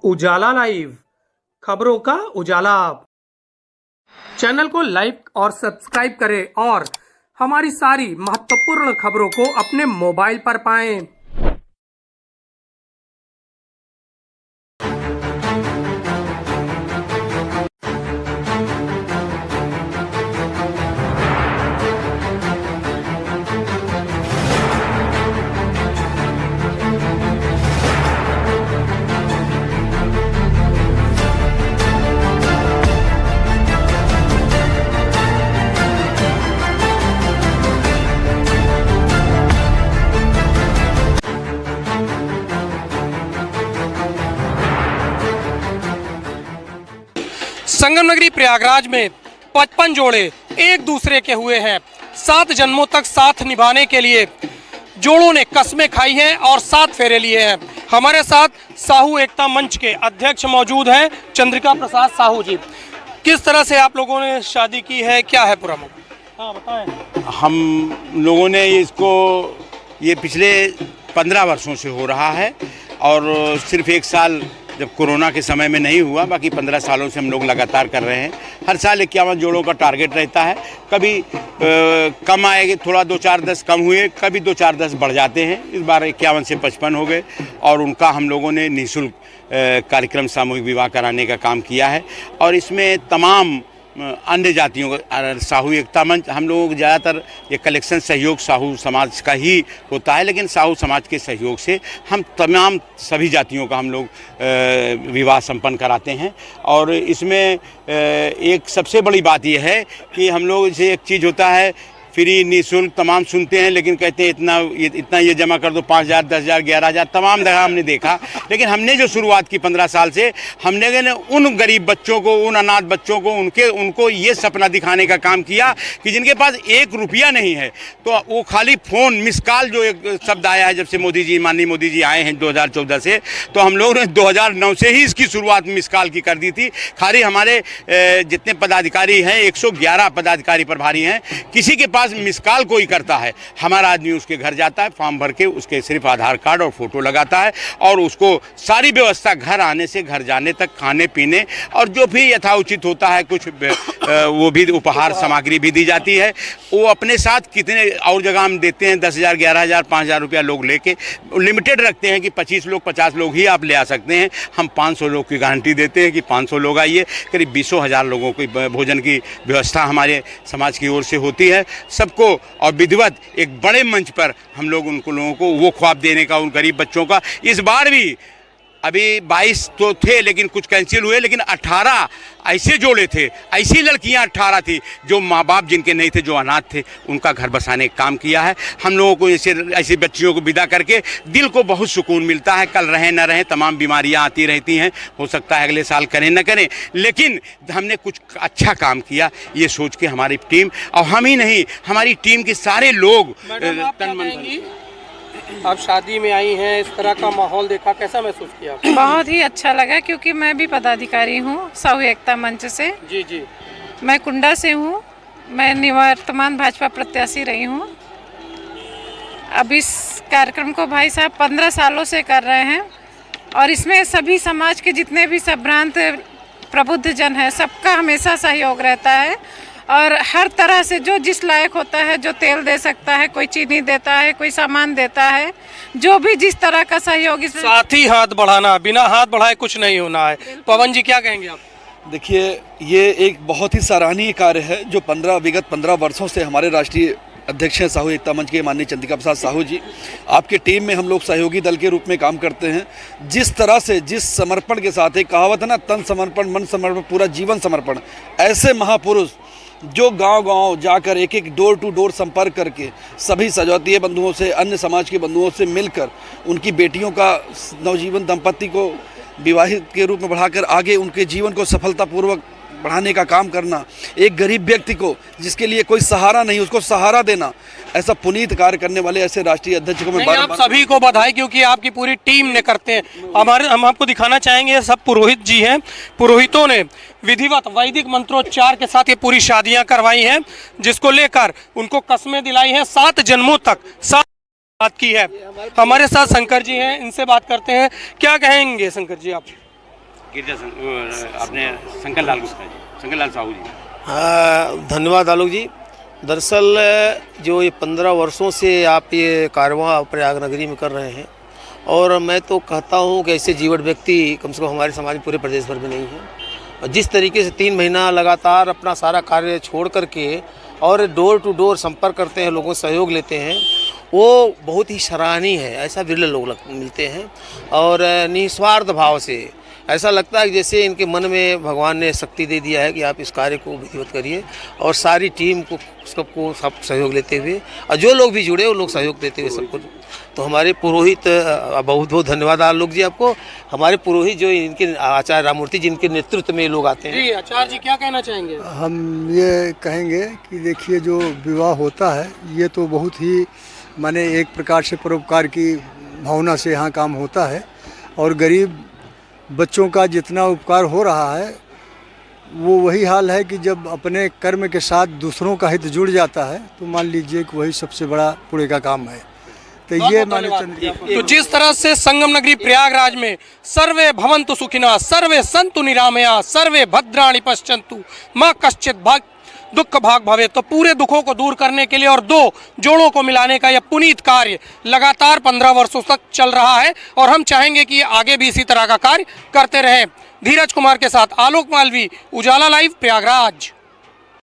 उजाला live, खबरों का उजाला। Channel को लाइक और सब्सक्राइब करें और हमारी सारी महत्वपूर्ण खबरों को अपने मोबाइल पर पाएं। संगम नगरी प्रयागराज में 55 जोड़े एक दूसरे के हुए हैं। 7 जन्मों तक साथ निभाने के लिए जोड़ों ने कस्में खाई हैं और 7 फेरे लिए हैं। हमारे साथ साहू एकता मंच के अध्यक्ष मौजूद हैं, चंद्रिका प्रसाद साहू जी। किस तरह से आप लोगों ने शादी की है, क्या है पूरा मामला? हाँ बताएं। हम लोगों ने इसको ये पिछले 15 वर्षों से हो रहा है और सिर्फ 1 साल जब कोरोना के समय में नहीं हुआ, बाकी 15 सालों से हम लोग लगातार कर रहे हैं। हर साल 51 जोड़ों का टारगेट रहता है। कभी कम आएंगे, थोड़ा 2-4-10 कम हुए, कभी 2-4-10 बढ़ जाते हैं। इस बार 51 से 55 हो गए और उनका हम लोगों ने निःशुल्क कार्यक्रम सामूहिक विवाह कराने का काम किया है। और इसमें तमाम अन्य जातियों का साहू एकता मंच, हम लोगों को ज़्यादातर ये कलेक्शन सहयोग साहू समाज का ही होता है, लेकिन साहू समाज के सहयोग से हम तमाम सभी जातियों का हम लोग विवाह संपन्न कराते हैं। और इसमें एक सबसे बड़ी बात यह है कि हम लोग से एक चीज़ होता है, फ्री निःशुल्क तमाम सुनते हैं, लेकिन कहते हैं इतना ये जमा कर दो, 5,000, 10,000, 11,000 तमाम जगह हमने देखा। लेकिन हमने जो शुरुआत की 15 साल से, हमने उन गरीब बच्चों को, उन अनाथ बच्चों को, उनको ये सपना दिखाने का काम किया कि जिनके पास 1 रुपया नहीं है, तो वो खाली फ़ोन मिस कॉल, जो एक शब्द आया है जब से माननीय मोदी जी आए हैं 2014 से, तो हम लोगों ने 2009 से ही इसकी शुरुआत मिस कॉल की कर दी थी। खाली हमारे जितने पदाधिकारी हैं, 111 पदाधिकारी प्रभारी हैं, किसी के पास मिस कॉल कोई करता है, हमारा आदमी उसके घर जाता है, फॉर्म भर के उसके सिर्फ आधार कार्ड और फोटो लगाता है और उसको सारी व्यवस्था घर आने से घर जाने तक, खाने पीने और जो भी यथाउचित होता है, कुछ वो भी उपहार सामग्री भी दी जाती है। वो अपने साथ कितने और जगह हम देते हैं, 10,000, 11,000, 5,000 रुपया लोग लेके लिमिटेड रखते हैं कि 25 लोग, 50 लोग ही आप ले आ सकते हैं। हम 500 लोग की गारंटी देते हैं कि 500 लोग आइए। करीब 20,000 लोगों की भोजन की व्यवस्था हमारे समाज की ओर से होती है सबको। और विधिवत एक बड़े मंच पर हम लोग उनको लोगों को वो ख्वाब देने का, उन गरीब बच्चों का। इस बार भी अभी 22 तो थे लेकिन कुछ कैंसिल हुए, लेकिन 18 ऐसे जोड़े थे, ऐसी लड़कियां 18 थी जो माँ बाप जिनके नहीं थे, जो अनाथ थे, उनका घर बसाने का काम किया है। हम लोगों को ऐसी बच्चियों को विदा करके दिल को बहुत सुकून मिलता है। कल रहें न रहें, तमाम बीमारियां आती रहती हैं, हो सकता है अगले साल करें न करें, लेकिन हमने कुछ अच्छा काम किया ये सोच के हमारी टीम, और हम ही नहीं, हमारी टीम के सारे लोग आप शादी में आई हैं, इस तरह का माहौल देखा, कैसा महसूस किया? बहुत ही अच्छा लगा, क्योंकि मैं भी पदाधिकारी हूँ साहू एकता मंच से। जी जी। मैं कुंडा से हूँ, मैं निवर्तमान भाजपा प्रत्याशी रही हूँ। अब इस कार्यक्रम को भाई साहब 15 सालों से कर रहे हैं और इसमें सभी समाज के जितने भी संभ्रांत प्रबुद्ध जन हैं, सबका हमेशा सहयोग रहता है। और हर तरह से जो जिस लायक होता है, जो तेल दे सकता है, कोई चीनी देता है, कोई सामान देता है, जो भी जिस तरह का सहयोग। साथ ही हाथ बढ़ाना, बिना हाथ बढ़ाए कुछ नहीं होना है। पवन जी क्या कहेंगे आप? देखिए, ये एक बहुत ही सराहनीय कार्य है जो विगत 15 वर्षों से हमारे राष्ट्रीय अध्यक्ष हैं साहू एकता मंच के माननीय चंद्रिका प्रसाद साहू जी, आपके टीम में हम लोग सहयोगी दल के रूप में काम करते हैं। जिस तरह से, जिस समर्पण के साथ, एक कहावत है ना, तन समर्पण, मन समर्पण, पूरा जीवन समर्पण, ऐसे महापुरुष जो गांव-गांव जाकर एक डोर टू डोर संपर्क करके सभी सजातीय बंधुओं से, अन्य समाज के बंधुओं से मिलकर उनकी बेटियों का, नवजीवन दंपति को विवाहित के रूप में बढ़ाकर आगे उनके जीवन को सफलतापूर्वक बढ़ाने का काम करना, एक गरीब व्यक्ति को जिसके लिए कोई सहारा नहीं, उसको सहारा देना, ऐसा पुनीत कार्य करने वाले ऐसे राष्ट्रीय अध्यक्ष को मैं आप सभी को बधाई, क्योंकि आपकी पूरी टीम ने करते हैं। हम आपको दिखाना चाहेंगे, सब पुरोहित जी हैं। पुरोहितों ने विधिवत वैदिक मंत्रोच्चार के साथ ये पूरी शादियां करवाई हैं, जिसको लेकर उनको कस्में दिलाई हैं 7 जन्मों तक। बात की है। हमारे साथ शंकर जी हैं, इनसे बात करते हैं। क्या कहेंगे शंकर जी आप? अपने शंकर लाल गुप्ता जी, शंकर लाल साहू जी। धन्यवाद आलोक जी। दरअसल जो ये 15 वर्षों से आप ये कारवां प्रयाग नगरी में कर रहे हैं, और मैं तो कहता हूँ कि ऐसे जीवट व्यक्ति कम से कम हमारे समाज में पूरे प्रदेश भर में नहीं है। और जिस तरीके से 3 महीना लगातार अपना सारा कार्य छोड़ करके और डोर टू डोर संपर्क करते हैं, लोगों से सहयोग लेते हैं, वो बहुत ही सराहनीय है। ऐसा विरले लोग मिलते हैं, और निस्वार्थ भाव से ऐसा लगता है कि जैसे इनके मन में भगवान ने शक्ति दे दिया है कि आप इस कार्य को विधिवत करिए, और सारी टीम को सबको सब सहयोग लेते हुए, और जो लोग भी जुड़े वो लोग सहयोग देते हुए सबको। तो हमारे पुरोहित, बहुत बहुत धन्यवाद आलोक जी आपको। हमारे पुरोहित जो इनके आचार्य राममूर्ति जी, इनके नेतृत्व में लोग आते हैं। जी आचार्य जी क्या कहना चाहेंगे? हम ये कहेंगे कि देखिए, जो विवाह होता है ये तो बहुत ही माने एक प्रकार से परोपकार की भावना से यहाँ काम होता है, और गरीब बच्चों का जितना उपकार हो रहा है वो वही हाल है कि जब अपने कर्म के साथ दूसरों का हित जुड़ जाता है तो मान लीजिए कि वही सबसे बड़ा पुण्य का काम है। तो ये माने तो जिस तरह से संगम नगरी प्रयागराज में सर्वे भवन्तु सुखिनः, सर्वे सन्तु निरामया, सर्वे भद्राणि पश्यन्तु माँ कश्चित् भाग दुख भाग भवे, तो पूरे दुखों को दूर करने के लिए और 2 जोड़ों को मिलाने का यह पुनीत कार्य लगातार 15 वर्षों तक चल रहा है, और हम चाहेंगे कि आगे भी इसी तरह का कार्य करते रहें। धीरज कुमार के साथ आलोक मालवी, उजाला लाइव, प्रयागराज।